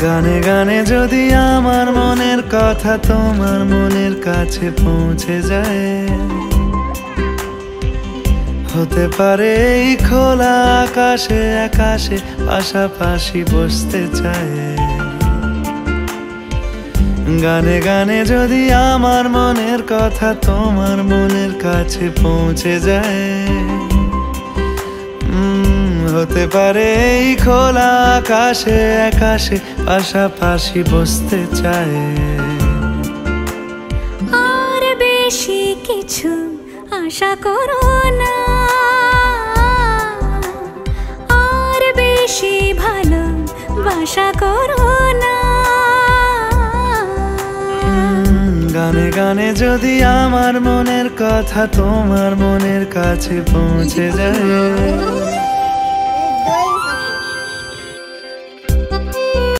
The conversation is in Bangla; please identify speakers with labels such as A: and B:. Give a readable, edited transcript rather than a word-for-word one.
A: গানে গানে যদি আমার মনের কথা তোমার মনের কাছে পৌঁছে যায়, হতে পারে এই খোলা আকাশে আকাশে পাশাপাশি বসতে চায়। গানে গানে যদি আমার মনের কথা তোমার মনের কাছে পৌঁছে যায়, হতে পারে এই খোলা আকাশে আকাশে পাশাপাশি বসতে চায়।
B: আর বেশি কিছু আশা করো না, আর বেশি ভালোবাসা করো না।
A: গানে গানে যদি আমার মনের কথা তোমার মনের কাছে পৌঁছে যায়,